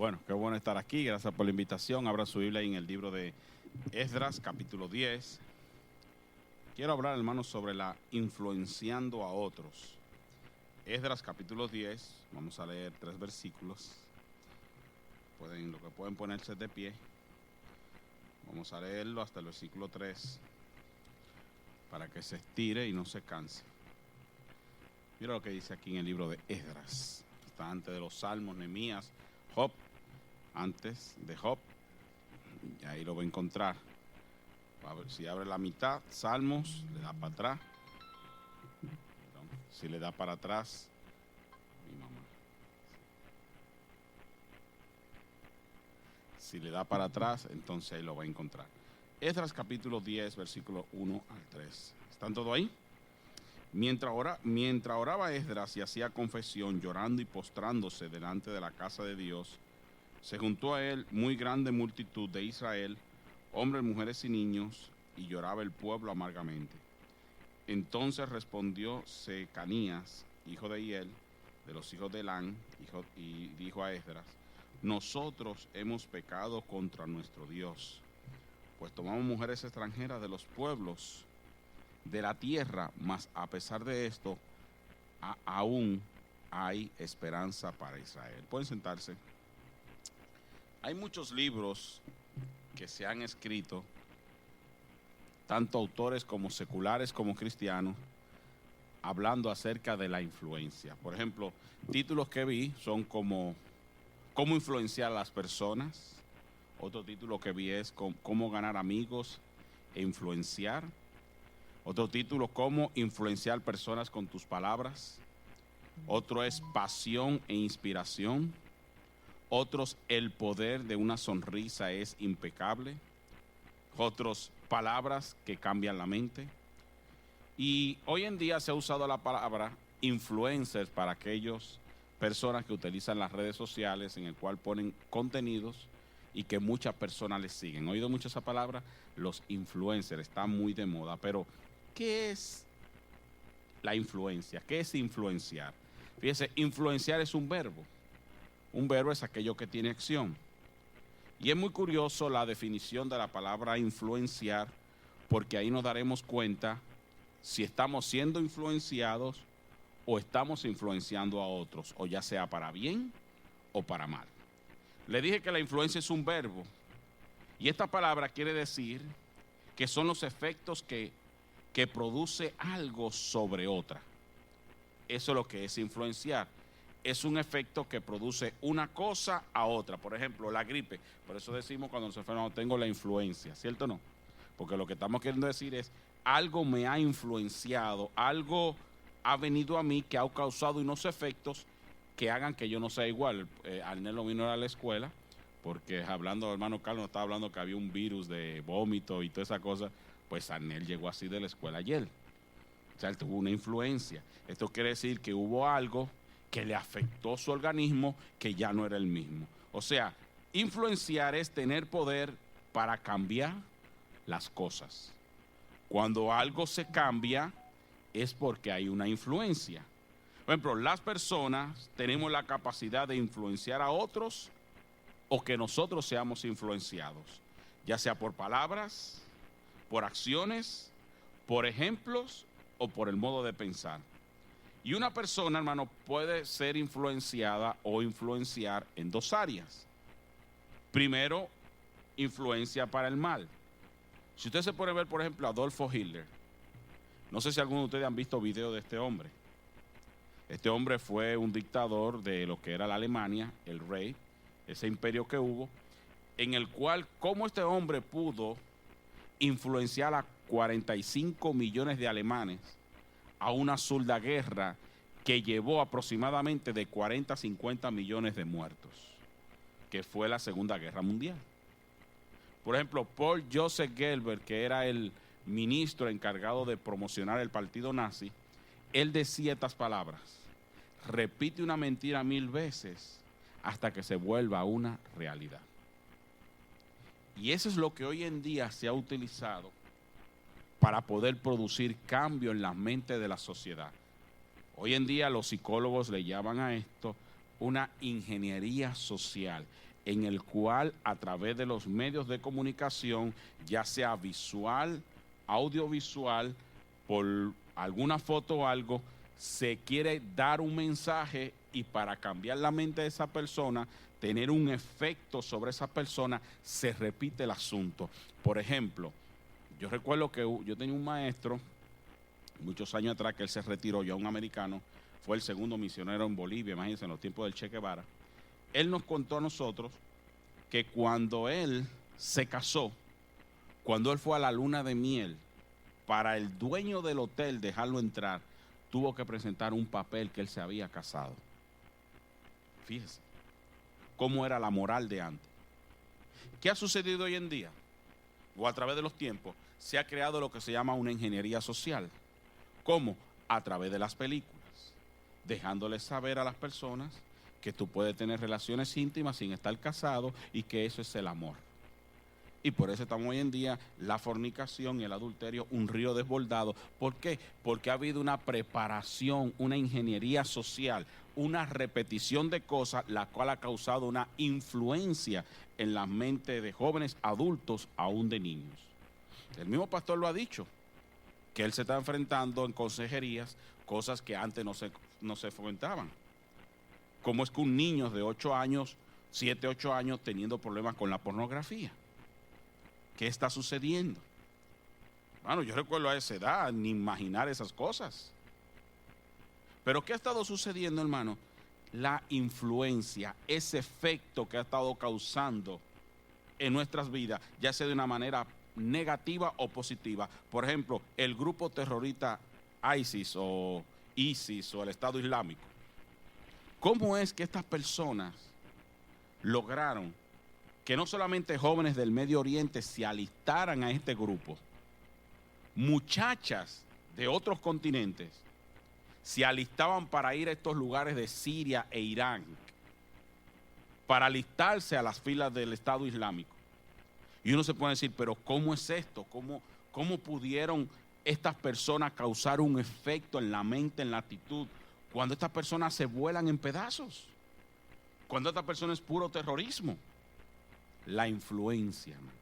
Bueno, qué bueno estar aquí. Gracias por la invitación. Abra su Biblia ahí en el libro de Esdras, capítulo 10. Quiero hablar, hermanos, sobre la influenciando a otros. Esdras, capítulo 10. Vamos a leer 3 versículos. Lo que pueden ponerse de pie. Vamos a leerlo hasta el versículo 3 para que se estire y no se canse. Mira lo que dice aquí en el libro de Esdras. Está antes de los Salmos, Nehemías, Job. Antes de Job, y ahí lo va a encontrar. A ver, si abre la mitad, Salmos, le da para atrás. Perdón, si le da para atrás, mi mamá. Si le da para atrás, entonces ahí lo va a encontrar. Esdras capítulo 10, versículo 1 al 3. ¿Están todos ahí? Mientras oraba Esdras y hacía confesión, llorando y postrándose delante de la casa de Dios, se juntó a él muy grande multitud de Israel, hombres, mujeres y niños, y lloraba el pueblo amargamente. Entonces respondió Secanías, hijo de Hiel, de los hijos de Elán, y dijo a Esdras: nosotros hemos pecado contra nuestro Dios, pues tomamos mujeres extranjeras de los pueblos de la tierra, mas a pesar de esto, aún hay esperanza para Israel. Pueden sentarse. Hay muchos libros que se han escrito, tanto autores como seculares como cristianos, hablando acerca de la influencia. Por ejemplo, títulos que vi son como cómo influenciar a las personas. Otro título que vi es cómo ganar amigos e influenciar. Otro título, cómo influenciar personas con tus palabras. Otro es pasión e inspiración. Otros, el poder de una sonrisa es impecable. Otros, palabras que cambian la mente. Y hoy en día se ha usado la palabra influencers para aquellas personas que utilizan las redes sociales, en el cual ponen contenidos y que muchas personas les siguen. ¿Han oído mucho esa palabra? Los influencers, están muy de moda. Pero, ¿qué es la influencia? ¿Qué es influenciar? Fíjese, influenciar es un verbo. Un verbo es aquello que tiene acción. Y es muy curioso la definición de la palabra influenciar, porque ahí nos daremos cuenta si estamos siendo influenciados o estamos influenciando a otros, o ya sea para bien o para mal. Le dije que la influencia es un verbo, y esta palabra quiere decir que son los efectos que produce algo sobre otra. Eso es lo que es influenciar. Es un efecto que produce una cosa a otra. Por ejemplo, la gripe. Por eso decimos cuando nos enfermamos, tengo la influencia, ¿cierto o no? Porque lo que estamos queriendo decir es, algo me ha influenciado, algo ha venido a mí que ha causado unos efectos que hagan que yo no sea igual. Arnel lo vino a la escuela, porque hablando, hermano Carlos, estaba hablando que había un virus de vómito y toda esa cosa. Pues Arnel llegó así de la escuela ayer. O sea, él tuvo una influencia. Esto quiere decir que hubo algo que le afectó su organismo, que ya no era el mismo. O sea, influenciar es tener poder para cambiar las cosas. Cuando algo se cambia, es porque hay una influencia. Por ejemplo, las personas tenemos la capacidad de influenciar a otros o que nosotros seamos influenciados, ya sea por palabras, por acciones, por ejemplos o por el modo de pensar. Y una persona, hermano, puede ser influenciada o influenciar en dos áreas. Primero, influencia para el mal. Si usted se puede ver, por ejemplo, Adolfo Hitler, no sé si algunos de ustedes han visto videos de este hombre. Este hombre fue un dictador de lo que era la Alemania, el rey, ese imperio que hubo, en el cual, cómo este hombre pudo influenciar a 45 millones de alemanes a una zurda guerra que llevó aproximadamente de 40 a 50 millones de muertos, que fue la Segunda Guerra Mundial. Por ejemplo, Paul Joseph Goebbels, que era el ministro encargado de promocionar el partido nazi, él decía estas palabras: repite una mentira 1000 veces hasta que se vuelva una realidad. Y eso es lo que hoy en día se ha utilizado para poder producir cambio en la mente de la sociedad. Hoy en día los psicólogos le llaman a esto una ingeniería social. en el cual a través de los medios de comunicación, ya sea visual, audiovisual, por alguna foto o algo, se quiere dar un mensaje y para cambiar la mente de esa persona, tener un efecto sobre esa persona, se repite el asunto. Por ejemplo, yo recuerdo que yo tenía un maestro, muchos años atrás, que él se retiró, ya un americano, fue el segundo misionero en Bolivia, imagínense, en los tiempos del Che Guevara. Él nos contó a nosotros que cuando él se casó, cuando él fue a la luna de miel, para el dueño del hotel dejarlo entrar, tuvo que presentar un papel que él se había casado. Fíjese cómo era la moral de antes. ¿Qué ha sucedido hoy en día? O a través de los tiempos, se ha creado lo que se llama una ingeniería social. ¿Cómo? A través de las películas, dejándoles saber a las personas que tú puedes tener relaciones íntimas sin estar casado y que eso es el amor. Y por eso estamos hoy en día, la fornicación y el adulterio, un río desbordado. ¿Por qué? Porque ha habido una preparación, una ingeniería social, una repetición de cosas, la cual ha causado una influencia en la mente de jóvenes, adultos, aún de niños. El mismo pastor lo ha dicho, que él se está enfrentando en consejerías, cosas que antes no se fomentaban. ¿Cómo es que un niño de 8 años, 7, 8 años, teniendo problemas con la pornografía? ¿Qué está sucediendo? Bueno, yo recuerdo a esa edad, ni imaginar esas cosas. Pero ¿qué ha estado sucediendo, hermano? La influencia, ese efecto que ha estado causando en nuestras vidas, ya sea de una manera negativa o positiva. Por ejemplo, el grupo terrorista ISIS o el Estado Islámico. ¿Cómo es que estas personas lograron que no solamente jóvenes del Medio Oriente se alistaran a este grupo, muchachas de otros continentes se alistaban para ir a estos lugares de Siria e Irán, para alistarse a las filas del Estado Islámico? Y uno se puede decir, pero ¿cómo es esto? ¿Cómo pudieron estas personas causar un efecto en la mente, en la actitud, cuando estas personas se vuelan en pedazos? Cuando esta persona es puro terrorismo. La influencia, hermano.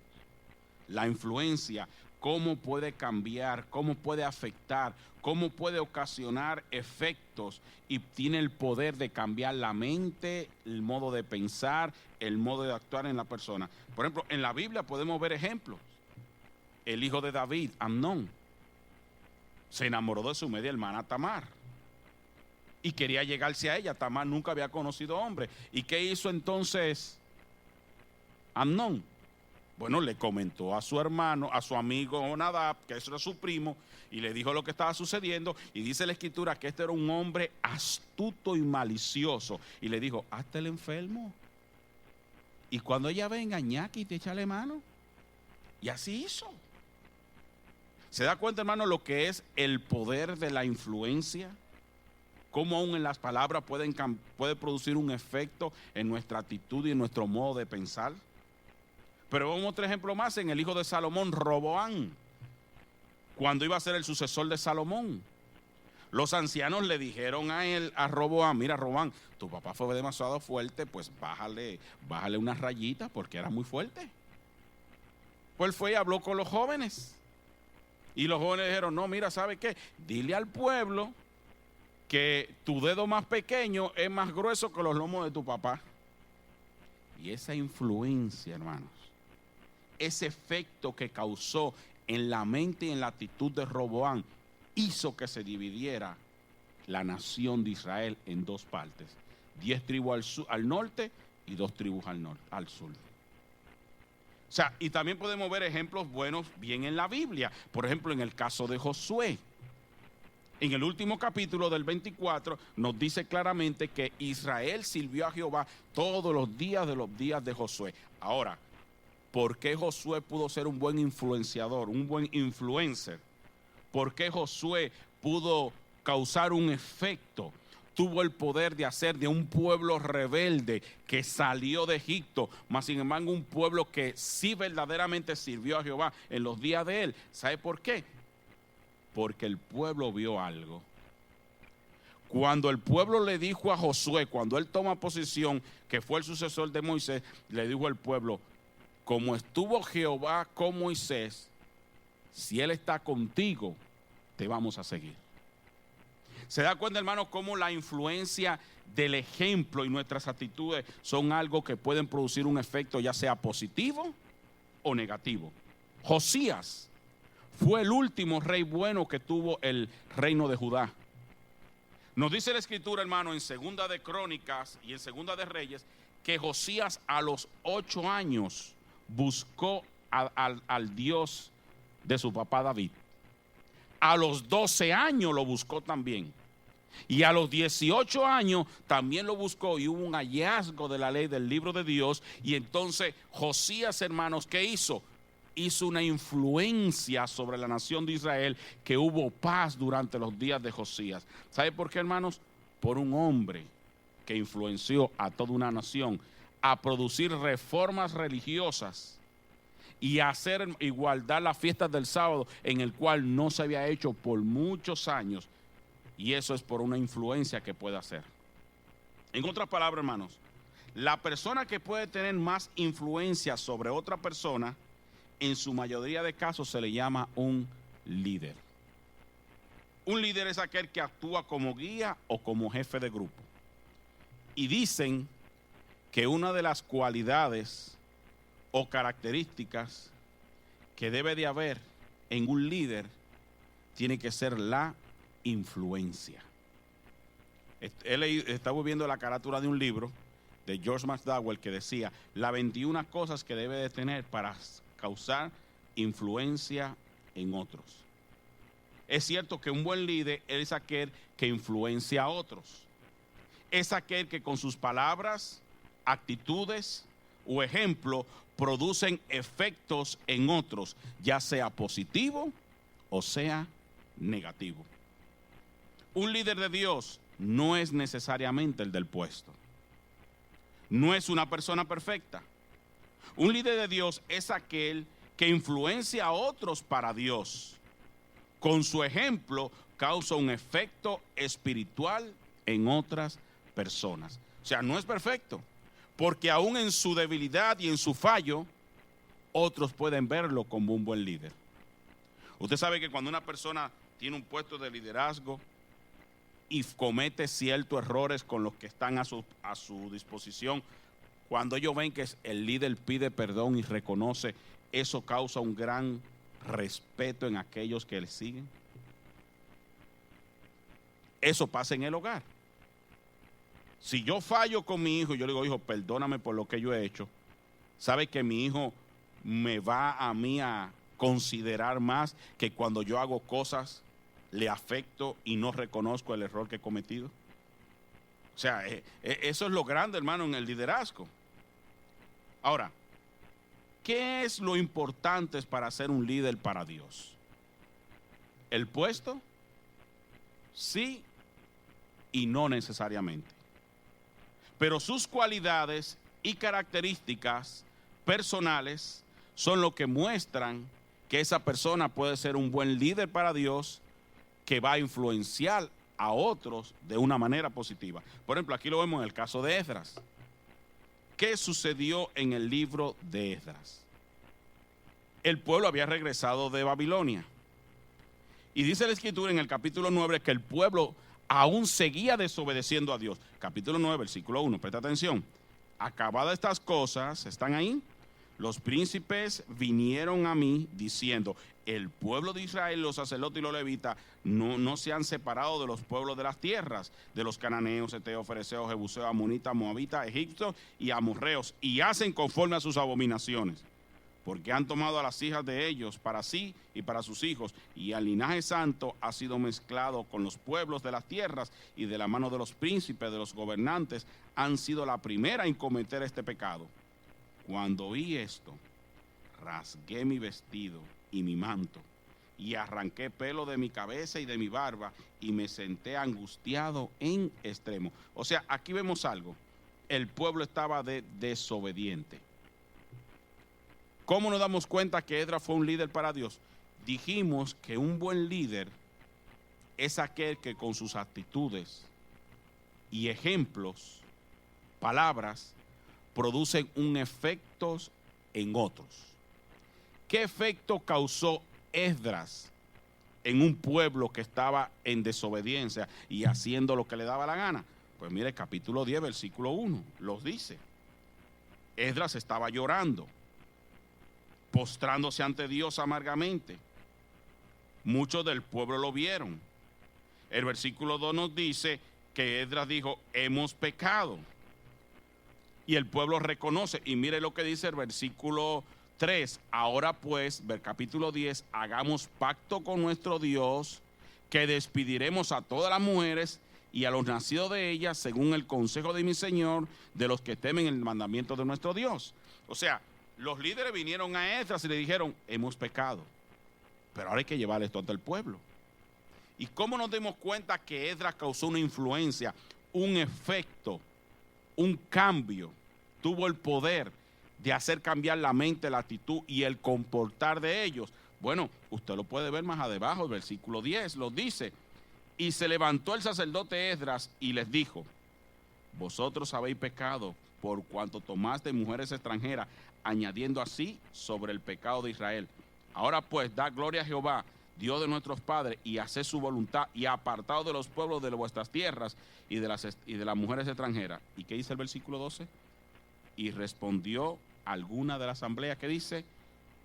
La influencia, cómo puede cambiar, cómo puede afectar, cómo puede ocasionar efectos y tiene el poder de cambiar la mente, el modo de pensar, el modo de actuar en la persona. Por ejemplo, en la Biblia podemos ver ejemplos. El hijo de David, Amnón, se enamoró de su media hermana Tamar y quería llegarse a ella. Tamar nunca había conocido hombre. ¿Y qué hizo entonces Amnón? Bueno, le comentó a su hermano, a su amigo Nadab, que eso era su primo, y le dijo lo que estaba sucediendo, y dice la escritura que este era un hombre astuto y malicioso, y le dijo, hazte el enfermo, y cuando ella venga, ñaki, te échale mano. Y así hizo. ¿Se da cuenta, hermano, lo que es el poder de la influencia? Cómo aún en las palabras puede producir un efecto en nuestra actitud y en nuestro modo de pensar. Pero vamos a otro ejemplo más en el hijo de Salomón, Roboán, cuando iba a ser el sucesor de Salomón. Los ancianos le dijeron a Roboán, mira Roboán, tu papá fue demasiado fuerte, pues bájale unas rayitas porque era muy fuerte. Pues fue y habló con los jóvenes. Y los jóvenes dijeron, no, mira, ¿sabe qué? Dile al pueblo que tu dedo más pequeño es más grueso que los lomos de tu papá. Y esa influencia, hermanos, ese efecto que causó en la mente y en la actitud de Roboán, hizo que se dividiera la nación de Israel en dos partes. 10 tribus al norte y 2 tribus al sur. O sea, y también podemos ver ejemplos buenos bien en la Biblia. Por ejemplo, en el caso de Josué. En el último capítulo del 24 nos dice claramente que Israel sirvió a Jehová todos los días de Josué. Ahora, ¿por qué Josué pudo ser un buen influenciador, un buen influencer? ¿Por qué Josué pudo causar un efecto? Tuvo el poder de hacer de un pueblo rebelde que salió de Egipto, mas sin embargo un pueblo que sí verdaderamente sirvió a Jehová en los días de él. ¿Sabe por qué? Porque el pueblo vio algo. Cuando el pueblo le dijo a Josué, cuando él toma posición, que fue el sucesor de Moisés, le dijo al pueblo, como estuvo Jehová con Moisés, si él está contigo, te vamos a seguir. ¿Se da cuenta, hermanos, cómo la influencia del ejemplo y nuestras actitudes son algo que pueden producir un efecto ya sea positivo o negativo? Josías fue el último rey bueno que tuvo el reino de Judá. Nos dice la escritura, hermano, en Segunda de Crónicas y en Segunda de Reyes, que Josías a los 8 años buscó al Dios de su papá David. A los 12 años lo buscó también. Y a los 18 años también lo buscó y hubo un hallazgo de la ley del libro de Dios. Y entonces Josías, hermanos, ¿qué hizo? Hizo una influencia sobre la nación de Israel, que hubo paz durante los días de Josías. ¿Sabe por qué, hermanos? Por un hombre que influenció a toda una nación a producir reformas religiosas y a hacer igualdad las fiestas del sábado, en el cual no se había hecho por muchos años. Y eso es por una influencia que puede hacer. En otras palabras, hermanos, la persona que puede tener más influencia sobre otra persona, en su mayoría de casos se le llama un líder. Un líder es aquel que actúa como guía o como jefe de grupo. Y dicen que una de las cualidades o características que debe de haber en un líder tiene que ser la influencia. Estaba viendo la carátula de un libro de George McDowell que decía las 21 cosas que debe de tener para causar influencia en otros. Es cierto que un buen líder es aquel que influencia a otros. Es aquel que con sus palabras, actitudes o ejemplo producen efectos en otros, ya sea positivo o sea negativo. Un líder de Dios no es necesariamente el del puesto. No es una persona perfecta. Un líder de Dios es aquel que influencia a otros para Dios. Con su ejemplo causa un efecto espiritual en otras personas. O sea, no es perfecto, porque aún en su debilidad y en su fallo, otros pueden verlo como un buen líder. Usted sabe que cuando una persona tiene un puesto de liderazgo y comete ciertos errores con los que están a su disposición, cuando ellos ven que el líder pide perdón y reconoce, eso causa un gran respeto en aquellos que le siguen. Eso pasa en el hogar. Si yo fallo con mi hijo, yo le digo, hijo, perdóname por lo que yo he hecho, sabe que mi hijo me va a mí a considerar más que cuando yo hago cosas, le afecto y no reconozco el error que he cometido. O sea, eso es lo grande, hermano, en el liderazgo. Ahora, ¿qué es lo importante para ser un líder para Dios? ¿El puesto? Sí y no necesariamente. Pero sus cualidades y características personales son lo que muestran que esa persona puede ser un buen líder para Dios, que va a influenciar a otros de una manera positiva. Por ejemplo, aquí lo vemos en el caso de Esdras. ¿Qué sucedió en el libro de Esdras? El pueblo había regresado de Babilonia. Y dice la escritura en el capítulo 9 que el pueblo aún seguía desobedeciendo a Dios. Capítulo 9, versículo 1, presta atención. Acabadas estas cosas, ¿están ahí? Los príncipes vinieron a mí diciendo, el pueblo de Israel, los sacerdotes y los levitas, no se han separado de los pueblos de las tierras, de los cananeos, heteos, fereceos, jebuseos, amonitas, moabitas, egipcios y amorreos, y hacen conforme a sus abominaciones, porque han tomado a las hijas de ellos para sí y para sus hijos, y el linaje santo ha sido mezclado con los pueblos de las tierras, y de la mano de los príncipes, de los gobernantes, han sido la primera en cometer este pecado. Cuando oí esto, rasgué mi vestido y mi manto, y arranqué pelo de mi cabeza y de mi barba, y me senté angustiado en extremo. O sea, aquí vemos algo. El pueblo estaba desobediente. ¿Cómo nos damos cuenta que Esdras fue un líder para Dios? Dijimos que un buen líder es aquel que con sus actitudes y ejemplos, palabras, producen un efecto en otros. ¿Qué efecto causó Esdras en un pueblo que estaba en desobediencia y haciendo lo que le daba la gana? Pues mire, capítulo 10, versículo 1, los dice. Esdras estaba llorando, postrándose ante Dios amargamente. Muchos del pueblo lo vieron. El versículo 2 nos dice que Esdras dijo, hemos pecado. Y el pueblo reconoce. Y mire lo que dice el versículo 3. Ahora pues, capítulo 10, hagamos pacto con nuestro Dios, que despidiremos a todas las mujeres y a los nacidos de ellas, según el consejo de mi Señor, de los que temen el mandamiento de nuestro Dios. O sea, los líderes vinieron a Esdras y le dijeron, hemos pecado, pero ahora hay que llevar esto ante el pueblo. ¿Y cómo nos dimos cuenta que Esdras causó una influencia, un efecto, un cambio? Tuvo el poder de hacer cambiar la mente, la actitud y el comportar de ellos. Bueno, usted lo puede ver más abajo, el versículo 10 lo dice. Y se levantó el sacerdote Esdras y les dijo, vosotros habéis pecado por cuanto tomaste mujeres extranjeras, añadiendo así sobre el pecado de Israel. Ahora pues, da gloria a Jehová, Dios de nuestros padres, y haced su voluntad, y apartaos de los pueblos de vuestras tierras y de las mujeres extranjeras. ¿Y qué dice el versículo 12? Y respondió alguna de la asamblea, que dice,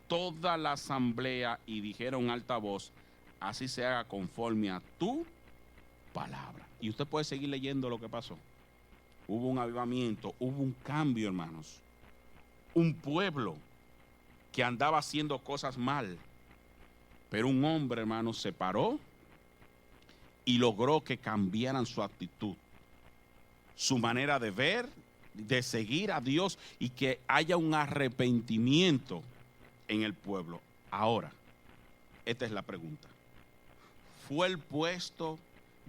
toda la asamblea, y dijeron alta voz, así se haga conforme a tu palabra. Y usted puede seguir leyendo lo que pasó. Hubo un avivamiento, hubo un cambio, hermanos. Un pueblo que andaba haciendo cosas mal, pero un hombre, hermanos, se paró y logró que cambiaran su actitud, su manera de ver, de seguir a Dios, y que haya un arrepentimiento en el pueblo. Ahora, esta es la pregunta. ¿Fue el puesto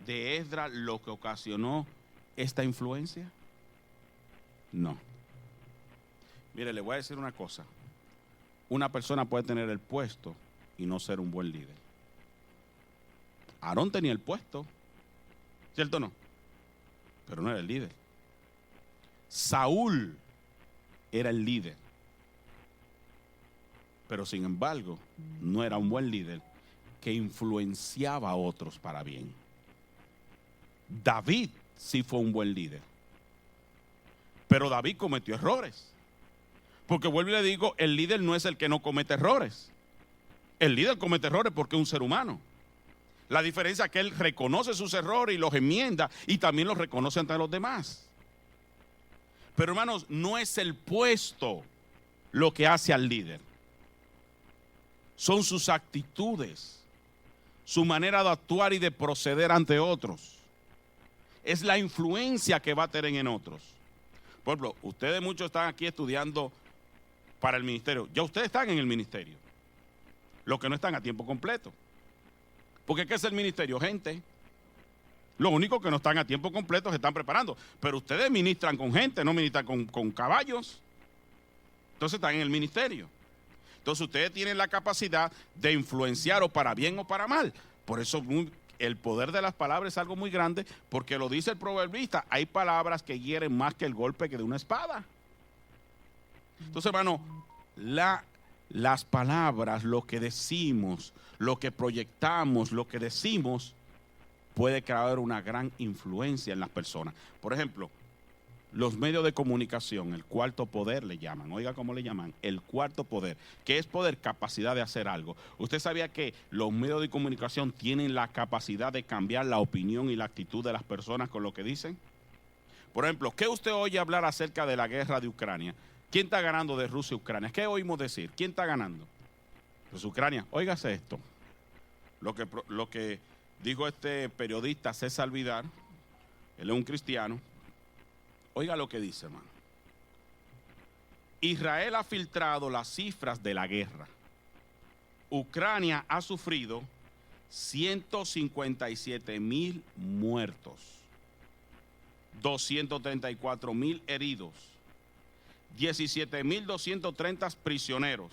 de Esdras lo que ocasionó esta influencia? No. Mire, le voy a decir una cosa. Una persona puede tener el puesto y no ser un buen líder. Aarón tenía el puesto, ¿cierto o no? Pero no era el líder. Saúl era el líder, pero sin embargo no era un buen líder que influenciaba a otros para bien. David sí fue un buen líder, pero David cometió errores. Porque vuelvo y le digo, el líder no es el que no comete errores. El líder comete errores porque es un ser humano. La diferencia es que él reconoce sus errores y los enmienda, y también los reconoce ante los demás. Pero hermanos, no es el puesto lo que hace al líder. Son sus actitudes, su manera de actuar y de proceder ante otros. Es la influencia que va a tener en otros. Por ejemplo, ustedes muchos están aquí estudiando para el ministerio. Ya ustedes están en el ministerio. Los que no están a tiempo completo. Porque ¿qué es el ministerio? Gente. Lo único que no están a tiempo completo se están preparando. Pero ustedes ministran con gente, no ministran con caballos. Entonces están en el ministerio. Entonces ustedes tienen la capacidad de influenciar, o para bien o para mal. Por eso el poder de las palabras es algo muy grande, porque lo dice el proverbista. Hay palabras que hieren más que el golpe que de una espada. Entonces, hermano, las palabras, lo que decimos, lo que proyectamos, lo que decimos, puede crear una gran influencia en las personas. Por ejemplo, los medios de comunicación, el cuarto poder le llaman. Oiga cómo le llaman, el cuarto poder. ¿Qué es poder? Capacidad de hacer algo. ¿Usted sabía que los medios de comunicación tienen la capacidad de cambiar la opinión y la actitud de las personas con lo que dicen? Por ejemplo, ¿qué usted oye hablar acerca de la guerra de Ucrania? ¿Quién está ganando de Rusia y Ucrania? ¿Qué oímos decir? ¿Quién está ganando? Pues Ucrania. Óigase esto. Lo que dijo este periodista César Vidal, él es un cristiano. Oiga lo que dice, hermano. Israel ha filtrado las cifras de la guerra. Ucrania ha sufrido 157,000 muertos, 234,000 heridos, 17,230 prisioneros.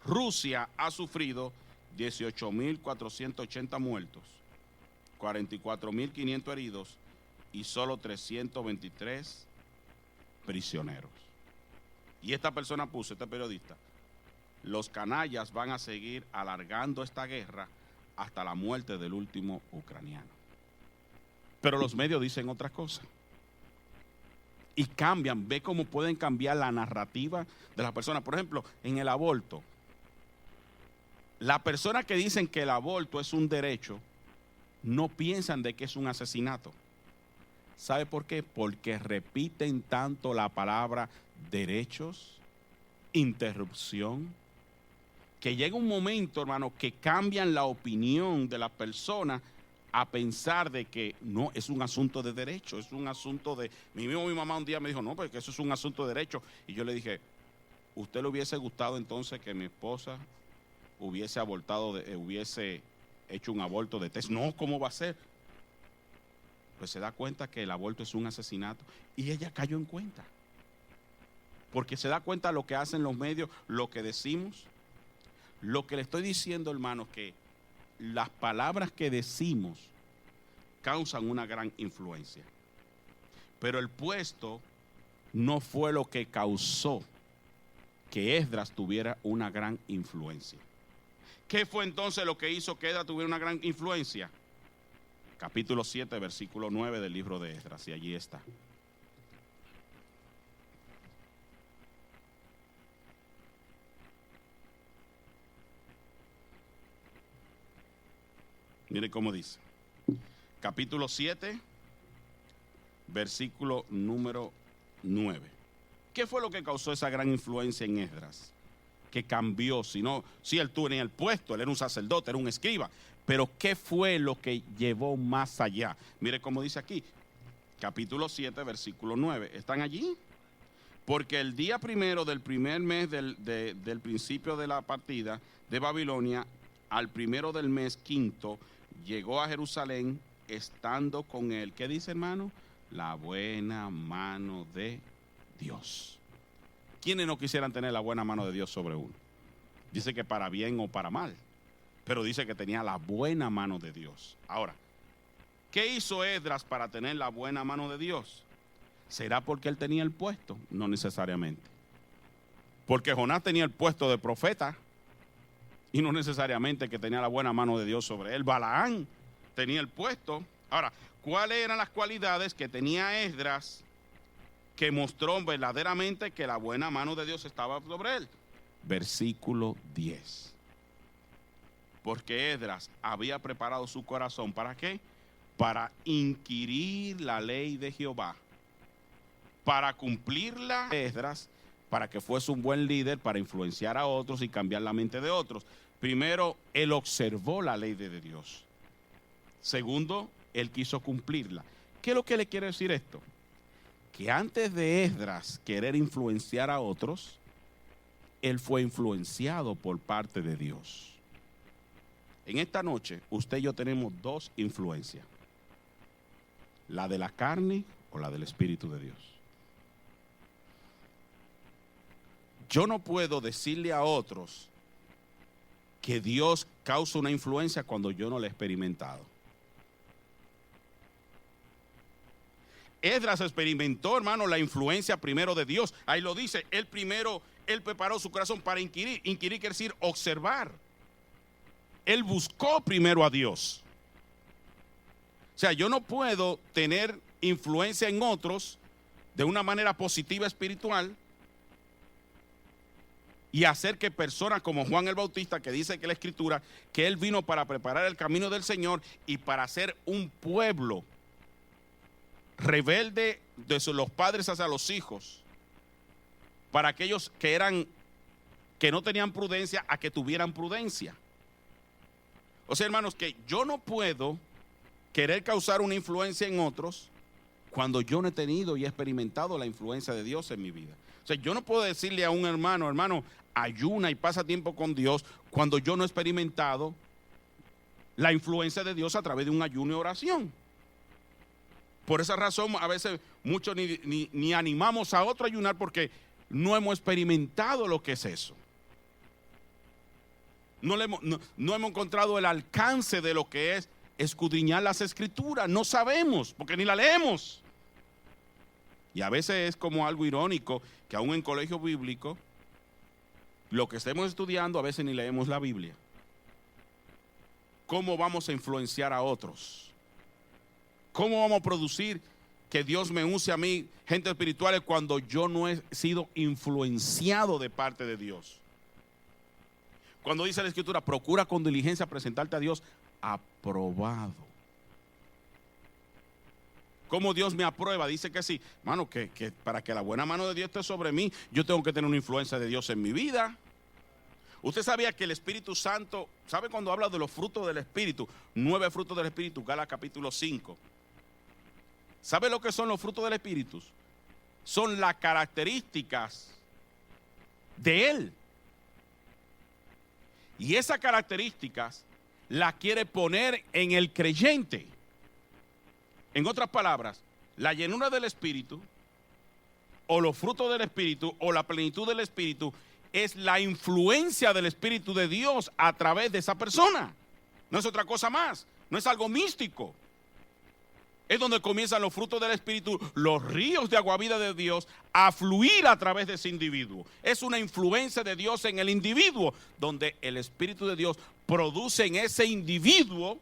Rusia ha sufrido 18,480 muertos, 44,500 heridos y solo 323 prisioneros. Y esta persona puso, este periodista, los canallas van a seguir alargando esta guerra hasta la muerte del último ucraniano. Pero los medios dicen otras cosas. Y cambian, ve cómo pueden cambiar la narrativa de las personas. Por ejemplo, en el aborto, las personas que dicen que el aborto es un derecho, no piensan de que es un asesinato. ¿Sabe por qué? Porque repiten tanto la palabra derechos, interrupción, que llega un momento, hermano, que cambian la opinión de la persona a pensar de que no, es un asunto de derecho, es un asunto de... Mi mamá un día me dijo, no, porque eso es un asunto de derecho. Y yo le dije, ¿usted le hubiese gustado entonces que mi esposa hubiese abortado, hubiese hecho un aborto de test? No, ¿cómo va a ser? Pues se da cuenta que el aborto es un asesinato y ella cayó en cuenta. Porque se da cuenta lo que hacen los medios, lo que decimos. Lo que le estoy diciendo, hermanos, que las palabras que decimos causan una gran influencia. Pero el puesto no fue lo que causó que Esdras tuviera una gran influencia. ¿Qué fue entonces lo que hizo que Esdras tuviera una gran influencia? Capítulo 7, versículo 9 del libro de Esdras, y allí está. Mire cómo dice. Capítulo 7, versículo número 9. ¿Qué fue lo que causó esa gran influencia en Esdras? Que cambió, si él tenía el puesto, él era un sacerdote, era un escriba, pero ¿qué fue lo que llevó más allá? Mire cómo dice aquí, capítulo 7, versículo 9. ¿Están allí? Porque el día primero del primer mes del principio de la partida de Babilonia, al primero del mes quinto, llegó a Jerusalén estando con él. ¿Qué dice, hermano? La buena mano de Dios. ¿Quiénes no quisieran tener la buena mano de Dios sobre uno? Dice que para bien o para mal, pero dice que tenía la buena mano de Dios. Ahora, ¿qué hizo Esdras para tener la buena mano de Dios? ¿Será porque él tenía el puesto? No necesariamente. Porque Jonás tenía el puesto de profeta y no necesariamente que tenía la buena mano de Dios sobre él. Balaán tenía el puesto. Ahora, ¿cuáles eran las cualidades que tenía Esdras que mostró verdaderamente que la buena mano de Dios estaba sobre él? Versículo 10. Porque Esdras había preparado su corazón, ¿para qué? Para inquirir la ley de Jehová, para cumplirla. Esdras, para que fuese un buen líder, para influenciar a otros y cambiar la mente de otros. Primero, él observó la ley de Dios. Segundo, él quiso cumplirla. ¿Qué es lo que le quiere decir esto? Que antes de Esdras querer influenciar a otros, él fue influenciado por parte de Dios. En esta noche, usted y yo tenemos dos influencias. La de la carne o la del Espíritu de Dios. Yo no puedo decirle a otros que Dios causa una influencia cuando yo no la he experimentado. Esdras experimentó, hermano, la influencia primero de Dios. Ahí lo dice, él preparó su corazón para inquirir. Inquirir quiere decir observar. Él buscó primero a Dios. O sea, yo no puedo tener influencia en otros de una manera positiva espiritual y hacer que personas como Juan el Bautista, que dice que la Escritura, que él vino para preparar el camino del Señor y para hacer un pueblo rebelde de los padres hacia los hijos, para aquellos que no tenían prudencia, a que tuvieran prudencia. O sea, hermanos, que yo no puedo querer causar una influencia en otros cuando yo no he tenido y he experimentado la influencia de Dios en mi vida. O sea, yo no puedo decirle a un hermano, ayuna y pasa tiempo con Dios cuando yo no he experimentado la influencia de Dios a través de un ayuno y oración. Por esa razón, a veces muchos ni animamos a otro a ayunar porque no hemos experimentado lo que es eso. No hemos encontrado el alcance de lo que es escudriñar las escrituras. No sabemos, porque ni la leemos. Y a veces es como algo irónico que aún en colegio bíblico, lo que estemos estudiando, a veces ni leemos la Biblia. ¿Cómo vamos a influenciar a otros? ¿Cómo vamos a producir que Dios me use a mí, gente espiritual, cuando yo no he sido influenciado de parte de Dios? Cuando dice la Escritura, procura con diligencia presentarte a Dios aprobado. ¿Cómo Dios me aprueba? Dice que sí, mano, que para que la buena mano de Dios esté sobre mí, yo tengo que tener una influencia de Dios en mi vida. Usted sabía que el Espíritu Santo, ¿sabe cuando habla de los frutos del Espíritu? 9 frutos del Espíritu, Gálatas capítulo 5. ¿Sabe lo que son los frutos del Espíritu? Son las características de Él. Y esas características las quiere poner en el creyente. En otras palabras, la llenura del Espíritu, o los frutos del Espíritu, o la plenitud del Espíritu, es la influencia del Espíritu de Dios a través de esa persona. No es otra cosa más, no es algo místico. Es donde comienzan los frutos del Espíritu, los ríos de agua vida de Dios, a fluir a través de ese individuo. Es una influencia de Dios en el individuo, donde el Espíritu de Dios produce en ese individuo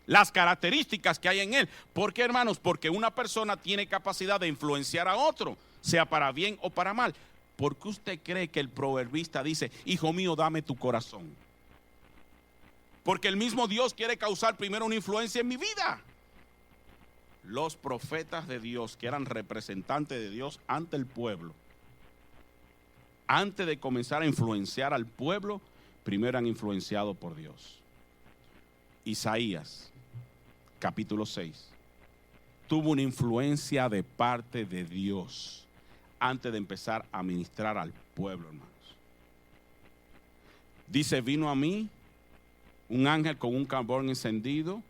las características que hay en él. ¿Por qué, hermanos? Porque una persona tiene capacidad de influenciar a otro, sea para bien o para mal. ¿Por qué usted cree que el proverbista dice, hijo mío, dame tu corazón? Porque el mismo Dios quiere causar primero una influencia en mi vida. Los profetas de Dios, que eran representantes de Dios ante el pueblo, antes de comenzar a influenciar al pueblo, primero eran influenciados por Dios. Isaías, capítulo 6, tuvo una influencia de parte de Dios antes de empezar a ministrar al pueblo, hermanos. Dice, vino a mí un ángel con un carbón encendido,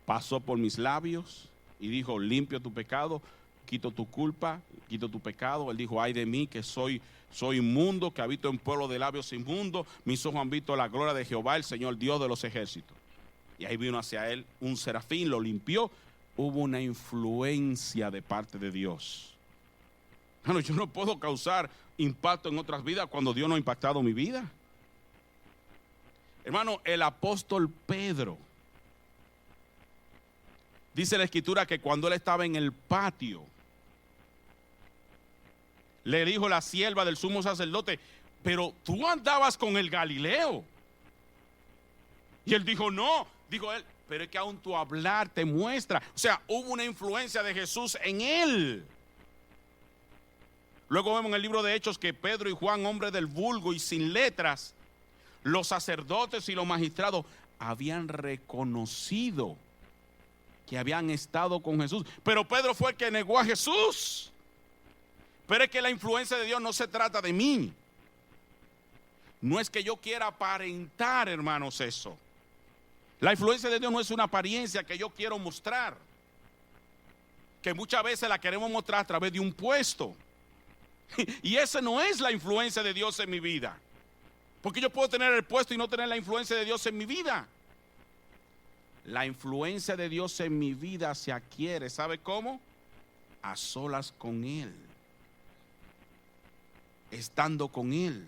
pasó por mis labios y dijo, limpio tu pecado, quito tu culpa, quito tu pecado. Él dijo, ay de mí que soy inmundo, que habito en pueblo de labios inmundos, mis ojos han visto la gloria de Jehová, el Señor Dios de los ejércitos. Y ahí vino hacia él un serafín, lo limpió. Hubo una influencia de parte de Dios. Bueno, yo no puedo causar impacto en otras vidas cuando Dios no ha impactado mi vida. Hermano, el apóstol Pedro, dice la Escritura que cuando él estaba en el patio, le dijo la sierva del sumo sacerdote, pero tú andabas con el Galileo. Y él dijo, no, dijo él, pero es que aún tu hablar te muestra. O sea, hubo una influencia de Jesús en él. Luego vemos en el libro de Hechos que Pedro y Juan, hombres del vulgo y sin letras, los sacerdotes y los magistrados habían reconocido que habían estado con Jesús. Pero Pedro fue el que negó a Jesús. Pero es que la influencia de Dios no se trata de mí. No es que yo quiera aparentar, hermanos, eso. La influencia de Dios no es una apariencia que yo quiero mostrar, que muchas veces la queremos mostrar a través de un puesto. Y esa no es la influencia de Dios en mi vida. Porque yo puedo tener el puesto y no tener la influencia de Dios en mi vida. La influencia de Dios en mi vida se adquiere, ¿sabe cómo? A solas con Él, estando con Él,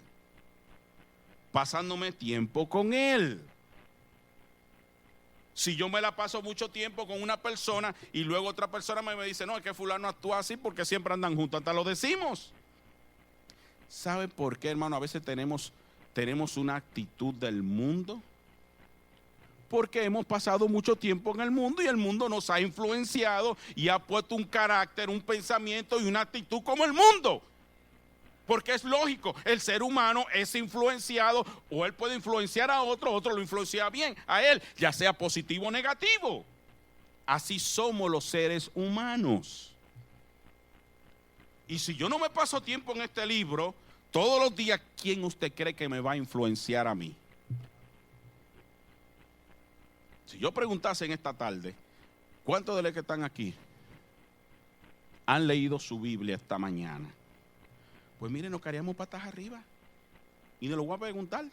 pasándome tiempo con Él. Si yo me la paso mucho tiempo con una persona y luego otra persona me dice, no, es que fulano actúa así porque siempre andan juntos, hasta lo decimos. ¿Sabe por qué, hermano? A veces tenemos una actitud del mundo. Porque hemos pasado mucho tiempo en el mundo y el mundo nos ha influenciado y ha puesto un carácter, un pensamiento y una actitud como el mundo. Porque es lógico, el ser humano es influenciado, o él puede influenciar a otro, otro lo influencia bien a él, ya sea positivo o negativo. Así somos los seres humanos. Y si yo no me paso tiempo en este libro, todos los días, ¿quién usted cree que me va a influenciar a mí? Si yo preguntase en esta tarde, ¿cuántos de los que están aquí han leído su Biblia esta mañana? Pues miren, nos caeríamos patas arriba. Y nos lo voy a preguntar,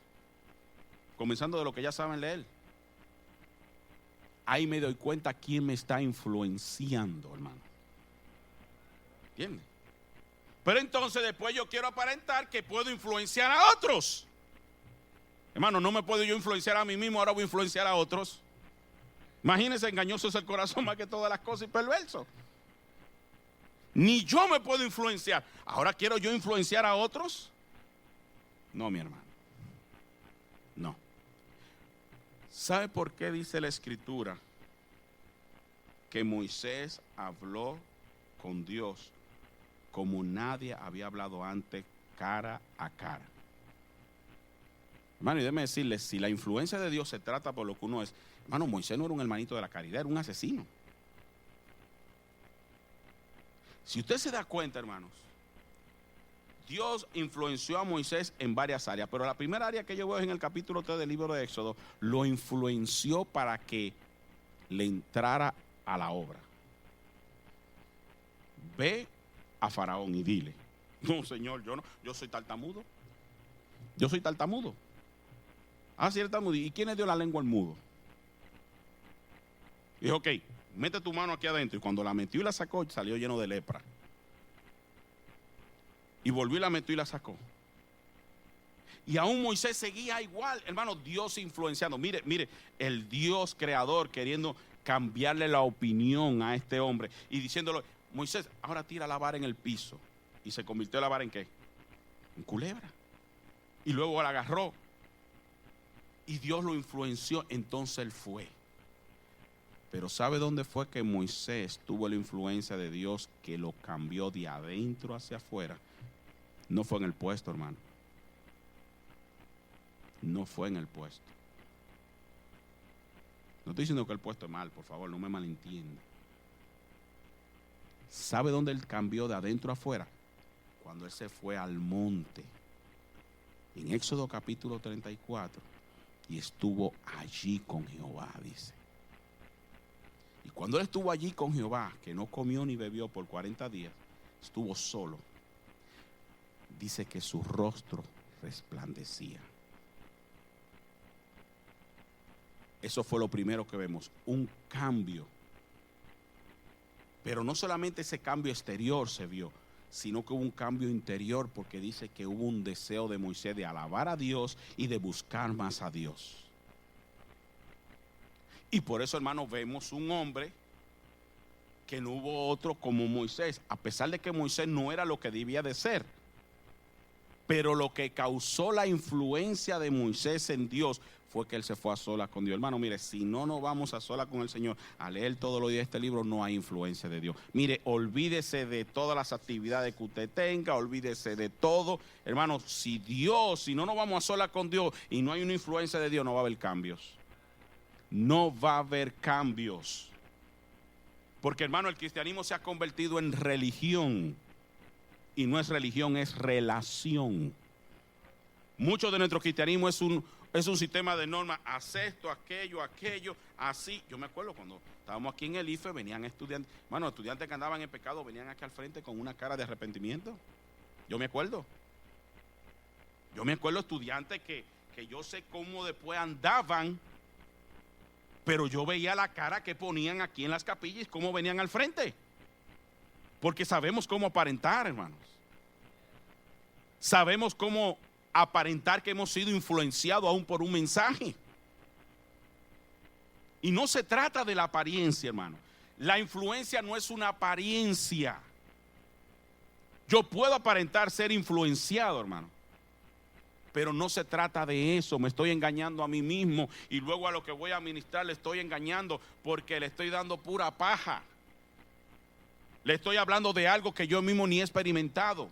comenzando de lo que ya saben leer. ahí me doy cuenta quién me está influenciando, hermano. ¿Entiendes? Pero entonces después yo quiero aparentar que puedo influenciar a otros. Hermano, no me puedo yo influenciar a mí mismo, ahora voy a influenciar a otros. Imagínense, engañoso es el corazón más que todas las cosas y perverso. Ni yo me puedo influenciar. ¿Ahora quiero yo influenciar a otros? No, mi hermano. No. ¿Sabe por qué dice la Escritura que Moisés habló con Dios como nadie había hablado antes, cara a cara? Hermano, y déjeme decirle, si la influencia de Dios se trata por lo que uno es, hermano, Moisés no era un hermanito de la caridad, era un asesino. Si usted se da cuenta, hermanos, Dios influenció a Moisés en varias áreas, pero la primera área que yo veo en el capítulo 3 del libro de Éxodo, lo influenció para que le entrara a la obra. Ve a Faraón y dile, no, Señor, yo soy tartamudo. Yo soy tartamudo. Ah, sí, tartamudo. ¿Y quién le dio la lengua al mudo? Y dijo, ok, mete tu mano aquí adentro. Y cuando la metió y la sacó, salió lleno de lepra. Y volvió y la metió y la sacó. Y aún Moisés seguía igual, hermano, Dios influenciando. Mire, el Dios creador queriendo cambiarle la opinión a este hombre y diciéndole, Moisés, ahora tira la vara en el piso. Y se convirtió la vara en ¿qué? En culebra. Y luego la agarró. Y Dios lo influenció, entonces él fue. Pero ¿sabe dónde fue que Moisés tuvo la influencia de Dios que lo cambió de adentro hacia afuera? No fue en el puesto, hermano. No fue en el puesto. No estoy diciendo que el puesto es mal, por favor, no me malentienda. ¿Sabe dónde él cambió de adentro a afuera? Cuando él se fue al monte. En Éxodo capítulo 34. Y estuvo allí con Jehová, dice. Y cuando él estuvo allí con Jehová, que no comió ni bebió por 40 días, estuvo solo. Dice que su rostro resplandecía. Eso fue lo primero que vemos, un cambio. Pero no solamente ese cambio exterior se vio, sino que hubo un cambio interior, porque dice que hubo un deseo de Moisés de alabar a Dios y de buscar más a Dios. Y por eso, hermanos, vemos un hombre que no hubo otro como Moisés, a pesar de que Moisés no era lo que debía de ser. Pero lo que causó la influencia de Moisés en Dios fue que él se fue a solas con Dios. Hermano, mire, si no nos vamos a solas con el Señor a leer todos los días este libro, no hay influencia de Dios. Mire, olvídese de todas las actividades que usted tenga, olvídese de todo. Hermano, si no nos vamos a solas con Dios y no hay una influencia de Dios, no va a haber cambios. No va a haber cambios. Porque, hermano, el cristianismo se ha convertido en religión. Y no es religión, es relación. Mucho de nuestro cristianismo es un sistema de normas. Haz esto, aquello, así. Yo me acuerdo cuando estábamos aquí en el IFE, venían estudiantes. Bueno, estudiantes que andaban en pecado venían aquí al frente con una cara de arrepentimiento. Yo me acuerdo. Estudiantes que yo sé cómo después andaban, pero yo veía la cara que ponían aquí en las capillas y cómo venían al frente. Porque sabemos cómo aparentar, hermanos. Sabemos cómo aparentar que hemos sido influenciados aún por un mensaje. Y no se trata de la apariencia, hermano. La influencia no es una apariencia. Yo puedo aparentar ser influenciado, hermano. Pero no se trata de eso. Me estoy engañando a mí mismo y luego a lo que voy a ministrar le estoy engañando porque le estoy dando pura paja. Le estoy hablando de algo que yo mismo ni he experimentado.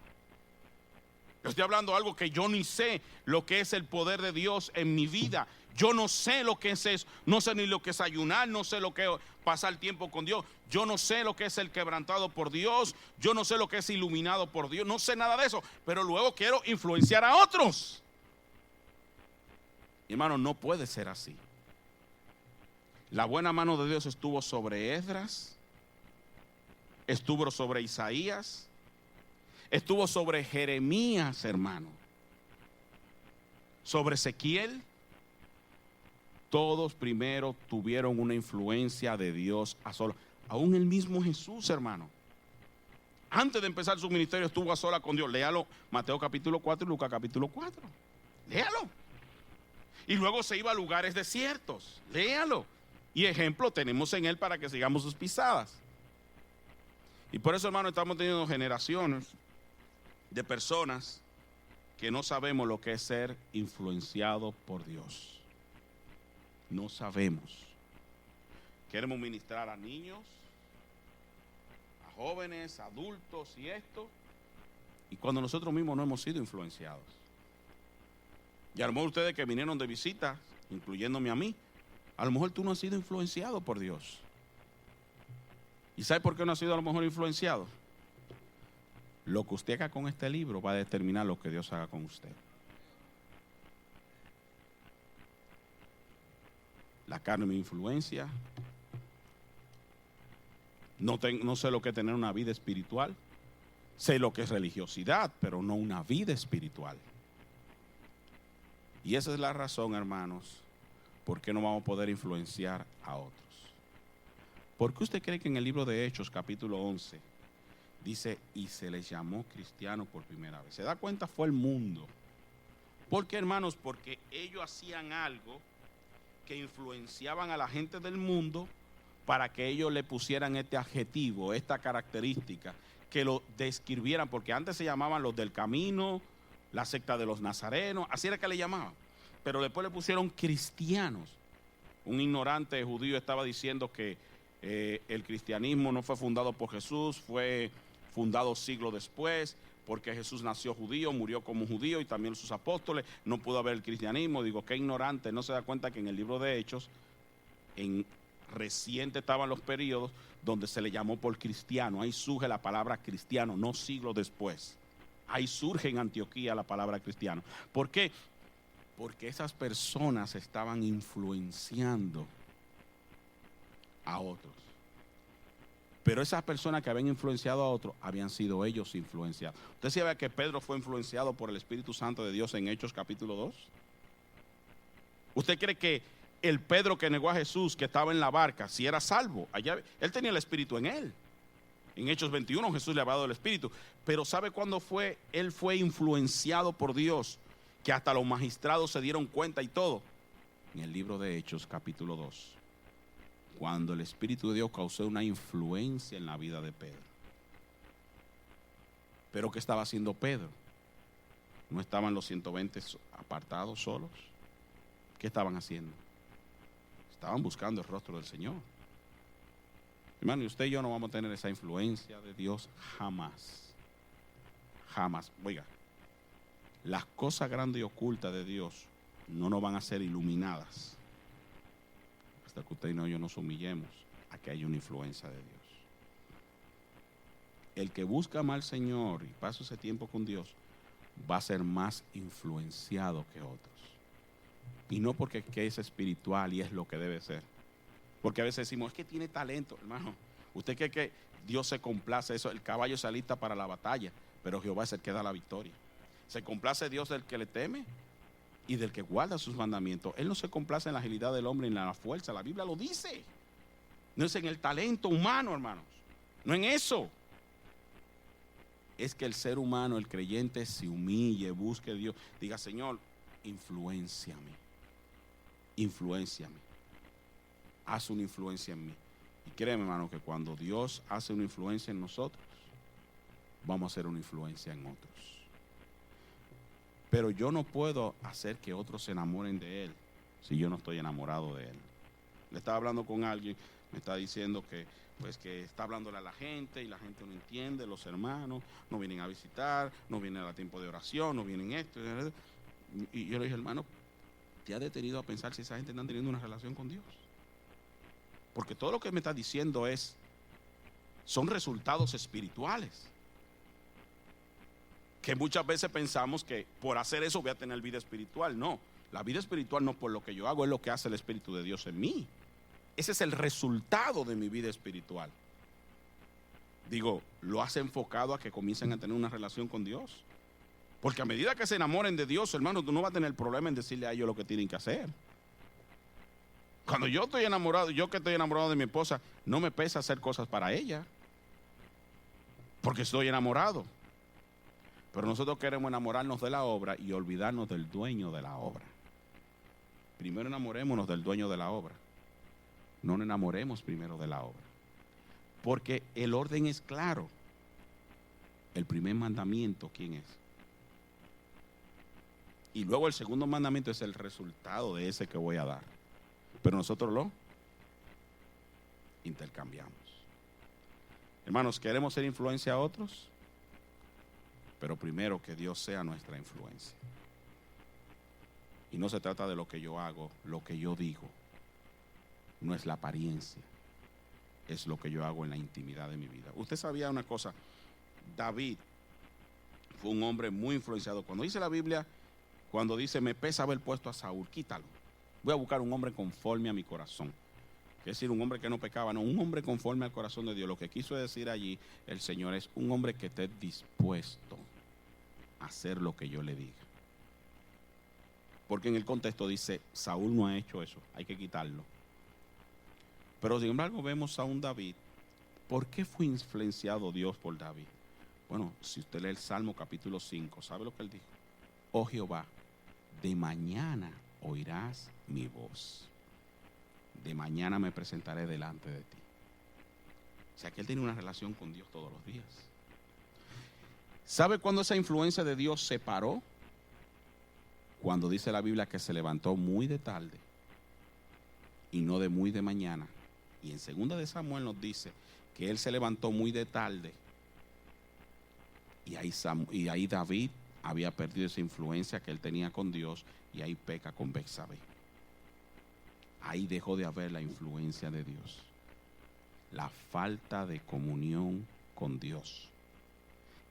Le estoy hablando de algo que yo ni sé lo que es el poder de Dios en mi vida. Yo no sé lo que es eso. No sé ni lo que es ayunar, no sé lo que es pasar tiempo con Dios. Yo no sé lo que es el quebrantado por Dios. Yo no sé lo que es iluminado por Dios. No sé nada de eso. Pero luego quiero influenciar a otros. Y, hermano, no puede ser así. La buena mano de Dios estuvo sobre Esdras. Estuvo sobre Isaías, estuvo sobre Jeremías, hermano, sobre Ezequiel. todos primero tuvieron una influencia de Dios a solas. Aún el mismo Jesús, hermano, antes de empezar su ministerio estuvo a solas con Dios. Léalo, Mateo capítulo 4 y Lucas capítulo 4. Léalo. Y luego se iba a lugares desiertos. Léalo. Y ejemplo tenemos en él para que sigamos sus pisadas. Y por eso, hermano, estamos teniendo generaciones de personas que no sabemos lo que es ser influenciado por Dios. No sabemos. Queremos ministrar a niños, a jóvenes, adultos y esto. Y cuando nosotros mismos no hemos sido influenciados. Y a lo mejor ustedes que vinieron de visita, incluyéndome a mí, a lo mejor tú no has sido influenciado por Dios. ¿Y sabe por qué no has sido a lo mejor influenciado? Lo que usted haga con este libro va a determinar lo que Dios haga con usted. La carne me influencia. No sé lo que es tener una vida espiritual. Sé lo que es religiosidad, pero no una vida espiritual. Y esa es la razón, hermanos, por qué no vamos a poder influenciar a otros. ¿Por qué usted cree que en el libro de Hechos, capítulo 11, dice, y se les llamó cristiano por primera vez? ¿Se da cuenta? Fue el mundo. ¿Por qué, hermanos? Porque ellos hacían algo que influenciaban a la gente del mundo para que ellos le pusieran este adjetivo, esta característica, que lo describieran, porque antes se llamaban los del camino, la secta de los nazarenos, así era que le llamaban, pero después le pusieron cristianos. Un ignorante judío estaba diciendo que el cristianismo no fue fundado por Jesús, fue fundado siglos después, porque Jesús nació judío, murió como judío y también sus apóstoles, no pudo haber el cristianismo. Digo, qué ignorante, no se da cuenta que en el libro de Hechos, en reciente estaban los periodos donde se le llamó por cristiano. Ahí surge la palabra cristiano, no siglos después. Ahí surge en Antioquía la palabra cristiano. ¿Por qué? Porque esas personas estaban influenciando a otros. Pero esas personas que habían influenciado a otros, habían sido ellos influenciados. ¿Usted sabe que Pedro fue influenciado por el Espíritu Santo de Dios en Hechos capítulo 2? ¿Usted cree que el Pedro que negó a Jesús, que estaba en la barca, si era salvo? Allá, él tenía el Espíritu en él. En Hechos 21 Jesús le había dado el Espíritu. Pero ¿sabe cuándo fue? Él fue influenciado por Dios, que hasta los magistrados se dieron cuenta y todo. En el libro de Hechos capítulo 2. Cuando el Espíritu de Dios causó una influencia en la vida de Pedro. Pero ¿qué estaba haciendo Pedro? ¿No estaban los 120 apartados solos? ¿Qué estaban haciendo? Estaban buscando el rostro del Señor. Hermano, y usted y yo no vamos a tener esa influencia de Dios jamás. Jamás. Oiga, las cosas grandes y ocultas de Dios no nos van a ser iluminadas hasta que usted y yo nos humillemos a que haya una influencia de Dios. El que busca más al Señor y pasa ese tiempo con Dios va a ser más influenciado que otros. Y no porque que es espiritual y es lo que debe ser. Porque a veces decimos, es que tiene talento, hermano. Usted cree que Dios se complace eso, el caballo se alista para la batalla, pero Jehová es el que da la victoria. Se complace Dios del que le teme y del que guarda sus mandamientos. Él no se complace en la agilidad del hombre ni en la fuerza. La Biblia lo dice. No es en el talento humano, hermanos. No en eso. Es que el ser humano, el creyente, se humille, busque a Dios. Diga, Señor, influénciame. Influénciame. Haz una influencia en mí. Y créeme, hermano, que cuando Dios hace una influencia en nosotros, vamos a hacer una influencia en otros. Pero yo no puedo hacer que otros se enamoren de Él si yo no estoy enamorado de Él. Le estaba hablando con alguien, me está diciendo que está hablándole a la gente y la gente no entiende, los hermanos no vienen a visitar, no vienen a tiempo de oración, no vienen esto. Y yo le dije, hermano, ¿te has detenido a pensar si esa gente está teniendo una relación con Dios? Porque todo lo que me está diciendo son resultados espirituales. Que muchas veces pensamos que por hacer eso voy a tener vida espiritual. No, la vida espiritual no por lo que yo hago, es lo que hace el Espíritu de Dios en mí. Ese es el resultado de mi vida espiritual. Digo, lo has enfocado a que comiencen a tener una relación con Dios. Porque a medida que se enamoren de Dios, hermano, tú no vas a tener problema en decirle a ellos lo que tienen que hacer. Cuando yo estoy enamorado, yo que estoy enamorado de mi esposa, no me pesa hacer cosas para ella, porque estoy enamorado. Pero nosotros queremos enamorarnos de la obra y olvidarnos del dueño de la obra. Primero enamorémonos del dueño de la obra. No nos enamoremos primero de la obra. Porque el orden es claro. El primer mandamiento, ¿quién es? Y luego el segundo mandamiento es el resultado de ese que voy a dar. Pero nosotros lo intercambiamos. Hermanos, ¿queremos ser influencia a otros? Pero primero que Dios sea nuestra influencia. Y no se trata de lo que yo hago, lo que yo digo. No es la apariencia, es lo que yo hago en la intimidad de mi vida. Usted sabía una cosa, David fue un hombre muy influenciado. Cuando dice la Biblia, cuando dice, me pesa haber puesto a Saúl, quítalo. Voy a buscar un hombre conforme a mi corazón. Es decir, un hombre que no pecaba, no, un hombre conforme al corazón de Dios. Lo que quiso decir allí el Señor es un hombre que esté dispuesto a hacer lo que yo le diga. Porque en el contexto dice, Saúl no ha hecho eso, hay que quitarlo. Pero sin embargo vemos a un David. ¿Por qué fue influenciado Dios por David? Bueno, si usted lee el Salmo capítulo 5, ¿sabe lo que él dijo? Oh Jehová, de mañana oirás mi voz. De mañana me presentaré delante de ti. O sea que él tiene una relación con Dios todos los días. ¿Sabe cuándo esa influencia de Dios se paró? Cuando dice la Biblia que se levantó muy de tarde y no de muy de mañana. Y en 2 de Samuel nos dice que él se levantó muy de tarde y ahí David había perdido esa influencia que él tenía con Dios y ahí peca con Betsabé. Ahí dejó de haber la influencia de Dios. La falta de comunión con Dios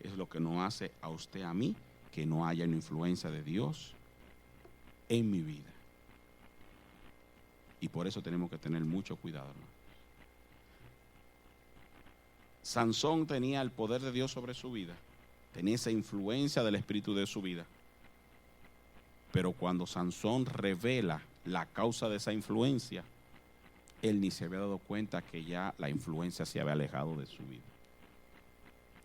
es lo que nos hace a usted, a mí, que no haya una influencia de Dios en mi vida. Y por eso tenemos que tener mucho cuidado, hermano. Sansón tenía el poder de Dios sobre su vida, tenía esa influencia del Espíritu de su vida. Pero cuando Sansón revela la causa de esa influencia, él ni se había dado cuenta que ya la influencia se había alejado de su vida.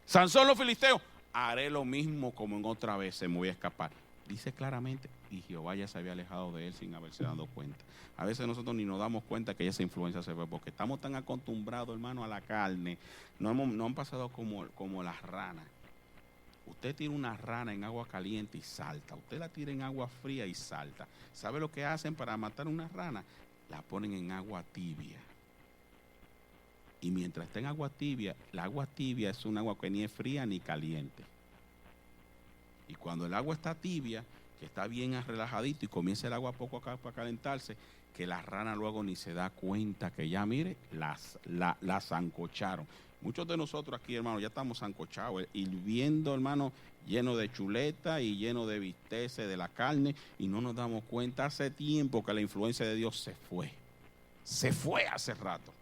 Sansón, los filisteos, haré lo mismo como en otra vez, se me voy a escapar. Dice claramente, y Jehová ya se había alejado de él sin haberse dado cuenta. A veces nosotros ni nos damos cuenta que esa influencia se fue, porque estamos tan acostumbrados, hermano, a la carne. No han pasado como las ranas. Usted tira una rana en agua caliente y salta. Usted la tira en agua fría y salta. ¿Sabe lo que hacen para matar una rana? La ponen en agua tibia. Y mientras está en agua tibia, la agua tibia es un agua que ni es fría ni caliente. Y cuando el agua está tibia, que está bien relajadito y comienza el agua poco acá para calentarse, que la rana luego ni se da cuenta que ya, mire, la sancocharon. Muchos de nosotros aquí, hermano, ya estamos sancochados, hirviendo, hermano, lleno de chuleta y lleno de bisteces de la carne, y no nos damos cuenta hace tiempo que la influencia de Dios se fue. Se fue hace rato.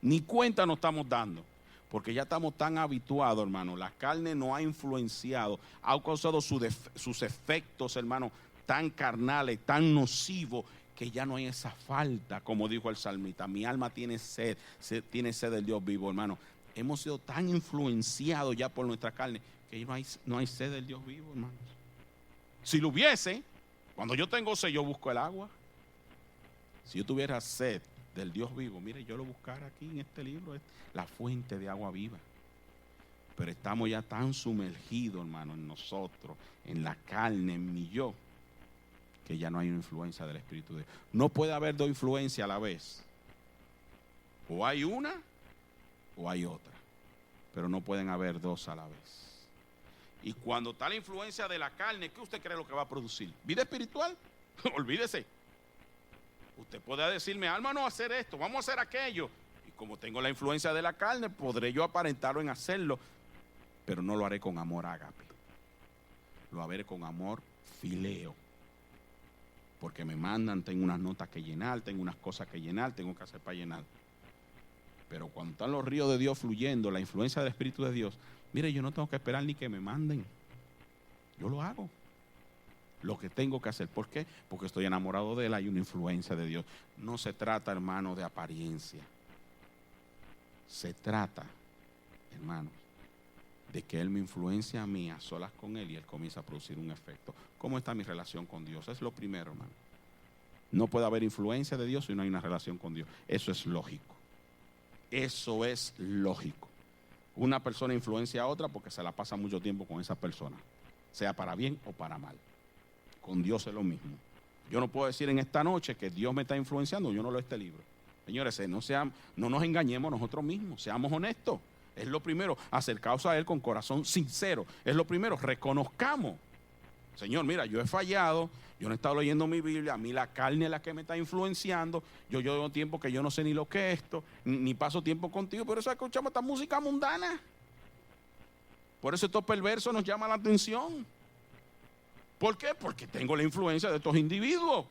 Ni cuenta nos estamos dando. Porque ya estamos tan habituados, hermano. La carne nos ha influenciado, ha causado sus efectos, hermano, tan carnales, tan nocivos, que ya no hay esa falta, como dijo el salmista. Mi alma tiene sed del Dios vivo, hermano. Hemos sido tan influenciados ya por nuestra carne, que no hay sed del Dios vivo, hermanos. Si lo hubiese, cuando yo tengo sed, yo busco el agua. Si yo tuviera sed del Dios vivo, mire, yo lo buscara aquí en este libro, es la fuente de agua viva. Pero estamos ya tan sumergidos, hermano, en nosotros, en la carne, en mi yo, que ya no hay una influencia del Espíritu de Dios. No puede haber dos influencias a la vez. O hay una o hay otra, pero no pueden haber dos a la vez. Y cuando está la influencia de la carne, ¿qué usted cree lo que va a producir? ¿Vida espiritual? Olvídese. Usted puede decirme, alma, no hacer esto, vamos a hacer aquello. Y como tengo la influencia de la carne, podré yo aparentarlo en hacerlo, pero no lo haré con amor ágape. Lo haré con amor fileo. Porque me mandan, tengo unas notas que llenar, tengo unas cosas que llenar, tengo que hacer para llenar. Pero cuando están los ríos de Dios fluyendo, la influencia del Espíritu de Dios, mire, yo no tengo que esperar ni que me manden. Yo lo hago. lo que tengo que hacer. ¿Por qué? Porque estoy enamorado de Él, hay una influencia de Dios. No se trata, hermano, de apariencia. Se trata, hermanos, de que Él me influencia a mí a solas con Él y Él comienza a producir un efecto. ¿Cómo está mi relación con Dios? Es lo primero, hermano. No puede haber influencia de Dios si no hay una relación con Dios. Eso es lógico. Eso es lógico. Una persona influencia a otra porque se la pasa mucho tiempo con esa persona, sea para bien o para mal. Con Dios es lo mismo. Yo no puedo decir en esta noche que Dios me está influenciando, yo no leo este libro. Señores, no nos engañemos nosotros mismos, seamos honestos. Es lo primero, acercaos a Él con corazón sincero. Es lo primero, reconozcamos. Señor, mira, yo he fallado, yo no he estado leyendo mi Biblia, a mí la carne es la que me está influenciando, yo llevo tiempo que yo no sé ni lo que es esto, ni paso tiempo contigo, por eso escuchamos esta música mundana. Por eso estos perversos nos llaman la atención. ¿Por qué? Porque tengo la influencia de estos individuos.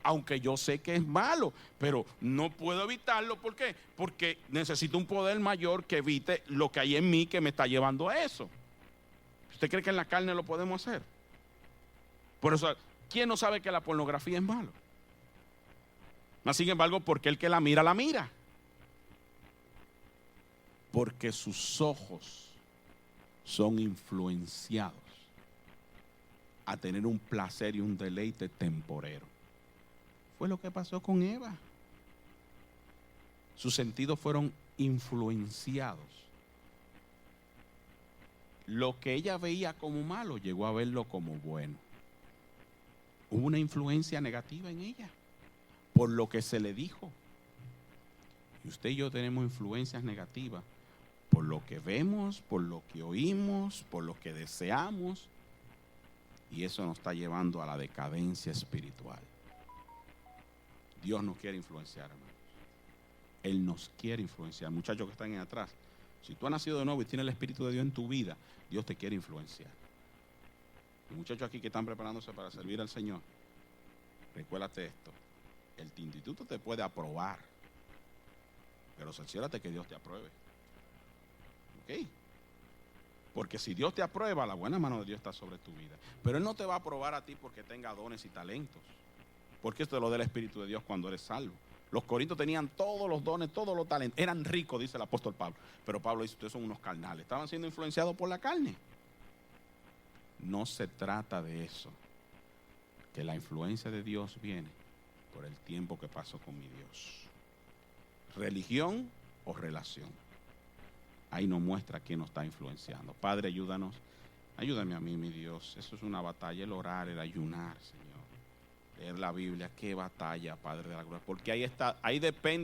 Aunque yo sé que es malo, pero no puedo evitarlo. ¿Por qué? Porque necesito un poder mayor que evite lo que hay en mí que me está llevando a eso. ¿Usted cree que en la carne lo podemos hacer? Por eso, ¿quién no sabe que la pornografía es malo? Mas, sin embargo, porque el que la mira. Porque sus ojos son influenciados a tener un placer y un deleite temporero. Fue lo que pasó con Eva. Sus sentidos fueron influenciados. Lo que ella veía como malo, llegó a verlo como bueno. Hubo una influencia negativa en ella, por lo que se le dijo. Y usted y yo tenemos influencias negativas por lo que vemos, por lo que oímos, por lo que deseamos. Y eso nos está llevando a la decadencia espiritual. Dios nos quiere influenciar, hermanos. Él nos quiere influenciar. Muchachos que están ahí atrás, si tú has nacido de nuevo y tienes el Espíritu de Dios en tu vida, Dios te quiere influenciar. Los muchachos aquí que están preparándose para servir al Señor, recuérdate esto: el instituto te puede aprobar, pero cerciórate que Dios te apruebe. ¿Ok? Porque si Dios te aprueba, la buena mano de Dios está sobre tu vida. Pero Él no te va a aprobar a ti porque tenga dones y talentos, porque esto es lo del Espíritu de Dios cuando eres salvo. Los corintios tenían todos los dones, todos los talentos, eran ricos, dice el apóstol Pablo. Pero Pablo dice: ustedes son unos carnales, estaban siendo influenciados por la carne. No se trata de eso, que la influencia de Dios viene por el tiempo que paso con mi Dios. Religión o relación, ahí nos muestra quién nos está influenciando. Padre, ayúdanos, ayúdame a mí, mi Dios. Eso es una batalla, el orar, el ayunar, Señor. Leer la Biblia, qué batalla, Padre de la gloria, porque ahí depende